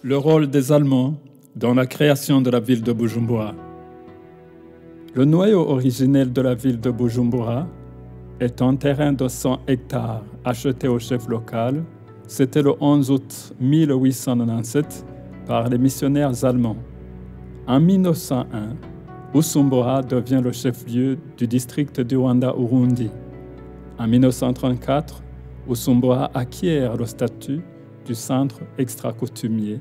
Le rôle des Allemands dans la création de la ville de Bujumbura. Le noyau originel de la ville de Bujumbura est un terrain de 100 hectares acheté au chef local. C'était le 11 août 1897 par les missionnaires allemands. En 1901, Bujumbura devient le chef-lieu du district du Rwanda-Urundi. En 1934, Bujumbura acquiert le statut du centre extra-coutumier,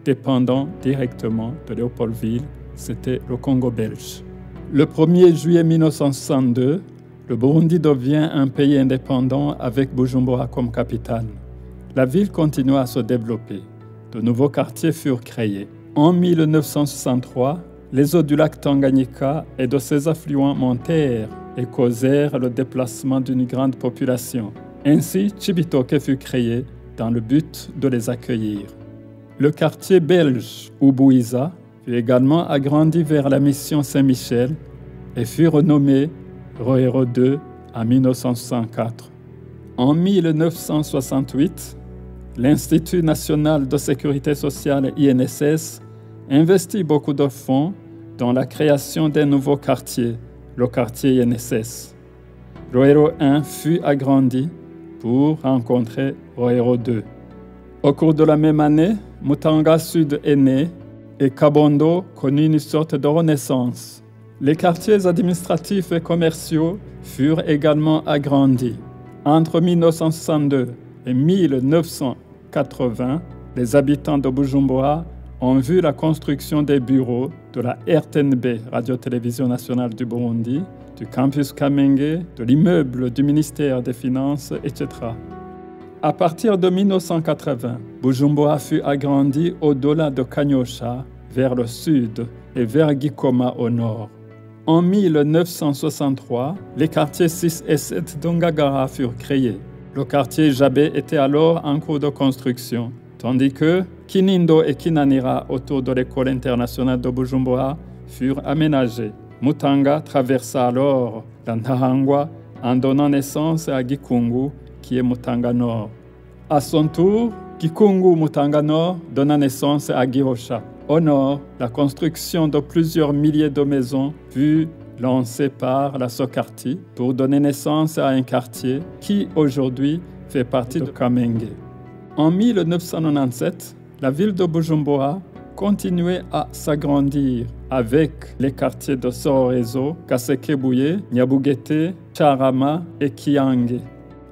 dépendant directement de Léopoldville, c'était le Congo belge. Le 1er juillet 1962, le Burundi devient un pays indépendant avec Bujumbura comme capitale. La ville continua à se développer. De nouveaux quartiers furent créés. En 1963, les eaux du lac Tanganyika et de ses affluents montèrent et causèrent le déplacement d'une grande population. Ainsi, Cibitoke fut créé dans le but de les accueillir. Le quartier belge Ubouiza fut également agrandi vers la mission Saint-Michel et fut renommé Roero II en 1964. En 1968, l'Institut national de sécurité sociale INSS investit beaucoup de fonds dans la création d'un nouveau quartier, le quartier INSS. Roero I fut agrandi pour rencontrer Roero II. Au cours de la même année, Mutanga Sud est né et Kabondo connut une sorte de renaissance. Les quartiers administratifs et commerciaux furent également agrandis. Entre 1962 et 1980, les habitants de Bujumbura ont vu la construction des bureaux de la RTNB, Radio-Télévision Nationale du Burundi, du campus Kamenge, de l'immeuble du ministère des Finances, etc. À partir de 1980, Bujumbura fut agrandi au-delà de Kanyosha, vers le sud et vers Gikoma au nord. En 1963, les quartiers 6 et 7 d'Ongagara furent créés. Le quartier Jabé était alors en cours de construction, tandis que Kinindo et Kinanira autour de l'école internationale de Bujumbura furent aménagés. Mutanga traversa alors la Ntahangwa en donnant naissance à Gikungu, qui est Mutanga Nord. À son tour, Gikungu Mutanga Nord donna naissance à Gihosha. Au nord, la construction de plusieurs milliers de maisons fut lancée par la Sokarti pour donner naissance à un quartier qui aujourd'hui fait partie de Kamenge. En 1997, la ville de Bujumbura continuait à s'agrandir avec les quartiers de Sororezo, Kasekebuye, Nyabugete, Charama et Kiange.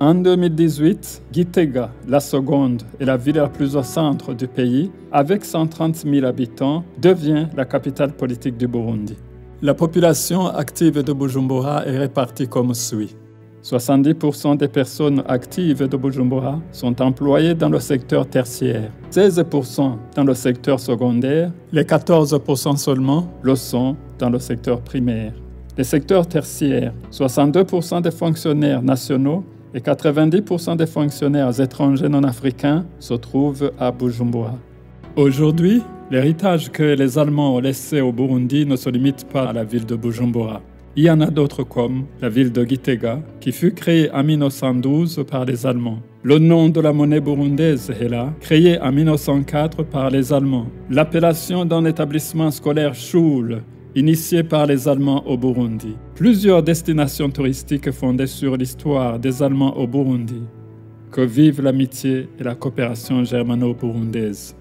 En 2018, Gitega, la seconde et la ville la plus au centre du pays, avec 130 000 habitants, devient la capitale politique du Burundi. La population active de Bujumbura est répartie comme suit. 70% des personnes actives de Bujumbura sont employées dans le secteur tertiaire, 16% dans le secteur secondaire, les 14% seulement le sont dans le secteur primaire. Les secteurs tertiaires, 62% des fonctionnaires nationaux et 90% des fonctionnaires étrangers non africains se trouvent à Bujumbura. Aujourd'hui, l'héritage que les Allemands ont laissé au Burundi ne se limite pas à la ville de Bujumbura. Il y en a d'autres comme la ville de Gitega, qui fut créée en 1912 par les Allemands. Le nom de la monnaie burundaise est là, créée en 1904 par les Allemands. L'appellation d'un établissement scolaire Schule, initié par les Allemands au Burundi. Plusieurs destinations touristiques fondées sur l'histoire des Allemands au Burundi. Que vive l'amitié et la coopération germano-burundaise.